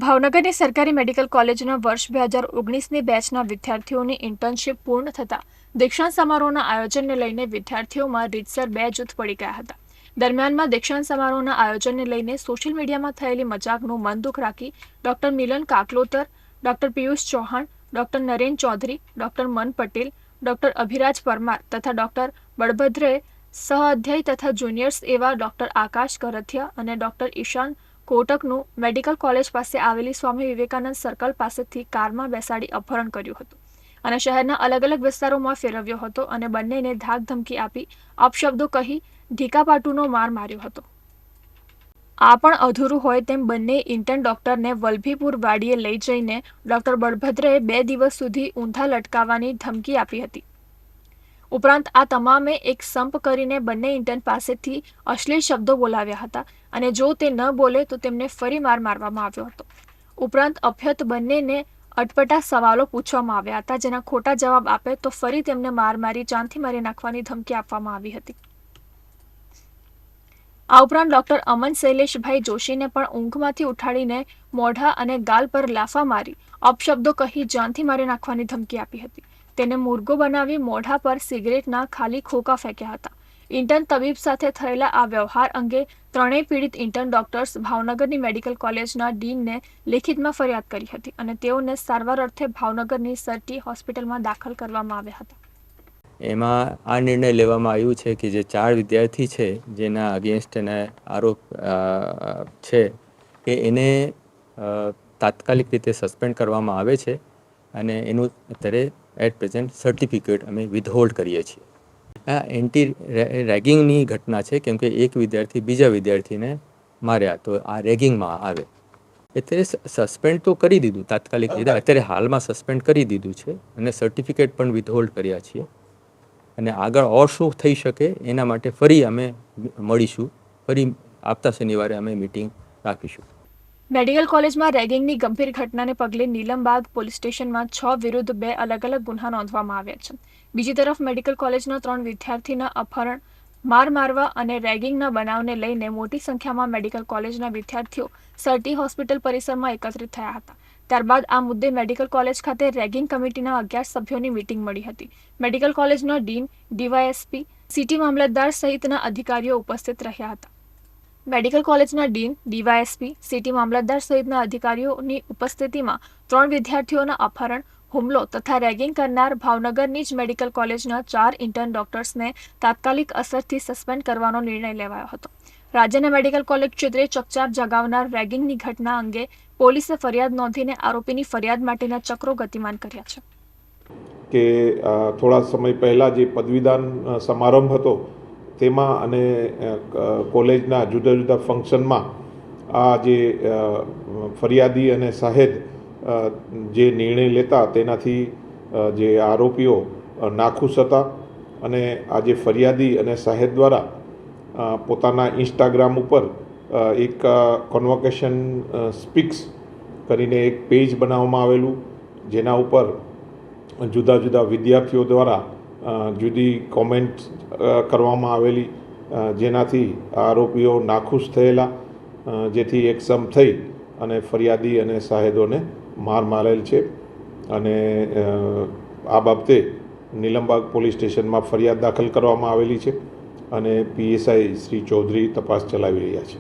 ભાવનગરની સરકારી મેડિકલ કોલેજના વર્ષ 2019ની બેચના વિદ્યાર્થીઓની ઇન્ટર્નશીપ પૂર્ણ થતાં દીક્ષાંત સમારોહના આયોજનને લઈને વિદ્યાર્થીઓમાં રીતસર બે જૂથ પડી ગયા હતા. દરમિયાનમાં દીક્ષાંત સમારોહના આયોજનને લઈને સોશિયલ મીડિયામાં થયેલી મજાકનું મન દુઃખ રાખી doctor Milan Kaklotar, doctor Piyush Chauhan, doctor Naren Chaudhary, doctor Man Patel, doctor અભિરાજ Parmar તથા ડોક્ટર બળભદ્રએ સહઅધ્યાયી તથા જુનિયર્સ એવા ડોક્ટર આકાશ ગરથિયા અને ડોક્ટર ઈશાન કોટકનું મેડિકલ કોલેજ પાસે આવેલી સ્વામી વિવેકાનંદ સર્કલ પાસેથી કારમાં બેસાડી અપહરણ કર્યું હતું અને શહેરના અલગ અલગ વિસ્તારોમાં ફેરવ્યો હતો અને બંનેને ધાક ધમકી આપી અપશબ્દો કહી ઢીકાપાટુનો માર માર્યો હતો. આ પણ અધૂરું હોય તેમ બંને ઇન્ટર્ન ડોક્ટરને વલભીપુર વાડીએ લઈ જઈને ડોક્ટર બળભદ્રએ 2 દિવસ સુધી ઊંધા લટકાવવાની ધમકી આપી હતી. ઉપરાંત આ તમામે એક સંપ કરીને બંને ઇન્ટર્ન પાસેથી અશ્લીલ શબ્દો બોલાવ્યા હતા અને જો તે ન બોલે તો તેમને ફરી માર મારવામાં આવ્યો હતો. ઉપરાંત અભ્યર્થ બંનેને અટપટા સવાલો પૂછવામાં આવ્યા હતા, જેના ખોટા જવાબ આપે તો ફરી તેમને માર મારી જાનથી મારી નાખવાની ધમકી આપવામાં આવી હતી. આ ઉપરાંત ડોક્ટર અમન શૈલેષભાઈ જોશીને પણ ઊંઘમાંથી ઉઠાડીને મોઢા અને ગાલ પર લાફા મારી અપશબ્દો કહી જાનથી મારી નાખવાની ધમકી આપી હતી. તેને મુર્ગો બનાવી મોઢા પર સિગરેટના ખાલી ખોખા ફેંક્યા હતા. ઇન્ટર્ન તબીબ સાથે થયેલા આ વ્યવહાર અંગે ત્રણેય પીડિત ઇન્ટર્ન ડોક્ટર્સ ભાવનગરની મેડિકલ કોલેજના ડીનને લેખિતમાં ફરિયાદ કરી હતી અને તેઓને સારવાર અર્થે ભાવનગરની સરટી હોસ્પિટલમાં દાખલ કરવામાં આવ્યા હતા. એમાં આ નિર્ણય લેવામાં આવ્યું છે કે જે 4 વિદ્યાર્થી છે જેના અગેન્સ્ટ એના આરોપ છે કે એને તાત્કાલિક રીતે સસ્પેન્ડ કરવામાં આવે છે અને એનું અત્યારે એટ પ્રેઝન્ટ સર્ટિફિકેટ અમે વિથહોલ્ડ કરીએ છીએ. આ એન્ટી રેગિંગની ઘટના છે, કેમ કે એક વિદ્યાર્થી બીજા વિદ્યાર્થીને માર્યા તો આ રેગિંગમાં આવે. અત્યારે સસ્પેન્ડ તો કરી દીધું તાત્કાલિક રીતે, અત્યારે હાલમાં સસ્પેન્ડ કરી દીધું છે અને સર્ટિફિકેટ પણ વિથહોલ્ડ કર્યા છીએ અને આગળ ઓર શું થઈ શકે એના માટે ફરી અમે મળીશું, ફરી આવતા શનિવારે અમે મિટિંગ રાખીશું. મેડિકલ કોલેજમાં રેગિંગની ગંભીર ઘટનાને પગલે નીલમબાગ પોલીસ સ્ટેશનમાં 6 વિરુદ્ધ 2 અલગ અલગ ગુન્હા નોંધવામાં આવ્યા છે. બીજી તરફ મેડિકલ કોલેજના 3 વિદ્યાર્થીના અપહરણ, માર મારવા અને રેગિંગના બનાવને લઈને મોટી સંખ્યામાં મેડિકલ કોલેજના વિદ્યાર્થીઓ સરટી હોસ્પિટલ પરિસરમાં એકત્રિત થયા હતા. ત્યારબાદ આ મુદ્દે મેડિકલ કોલેજ ખાતે રેગિંગ કમિટીના 11 સભ્યોની મીટિંગ મળી હતી. મેડિકલ કોલેજના ડીન, ડીવાયએસપી, સિટી મામલતદાર સહિતના અધિકારીઓ ઉપસ્થિત રહ્યા હતા. મેડિકલ કોલેજના ડીન, ડીવાયએસપી, સિટી મામલતદાર સહિતના અધિકારીઓની ઉપસ્થિતિમાં 3 વિદ્યાર્થીઓના અપહરણ, હુમલો તથા રેગિંગ કરનાર ભાવનગરની જ મેડિકલ કોલેજના 4 ઇન્ટર્ન ડોક્ટર્સને તાત્કાલિક અસરથી સસ્પેન્ડ કરવાનો નિર્ણય લેવાયો હતો. રાજ્યના મેડિકલ કોલેજ ક્ષેત્રે ચકચાર જગાવનાર રેગિંગની ઘટના અંગે પોલીસે ફરિયાદ નોંધીને આરોપીની ફરિયાદ માટેના ચક્રો ગતિમાન કર્યા છે. કે થોડા સમય પહેલાં જે પદવીદાન સમારંભ હતો તેમાં અને કોલેજના જુદા જુદા ફંક્શનમાં આ જે ફરિયાદી અને સાહેદ જે નિર્ણય લેતા તેનાથી જે આરોપીઓ નાખુશ હતા અને આ જે ફરિયાદી અને સાહેદ દ્વારા પોતાના ઇન્સ્ટાગ્રામ ઉપર એક કોન્વોકેશન સ્પીક્સ કરીને એક પેજ બનાવવામાં આવેલું, જેના ઉપર જુદા જુદા વિદ્યાર્થીઓ દ્વારા જુદી કોમેન્ટ કરવામાં આવેલી, જેનાથી આરોપીઓ નાખુશ થયેલા, જેથી એકસમ થઈ અને ફરિયાદી અને સાહેદોને માર મારેલ છે અને આ બાબતે નીલમબાગ પોલીસ સ્ટેશનમાં ફરિયાદ દાખલ કરવામાં આવેલી છે અને પીએસઆઈ શ્રી ચૌધરી તપાસ ચલાવી રહ્યા છે.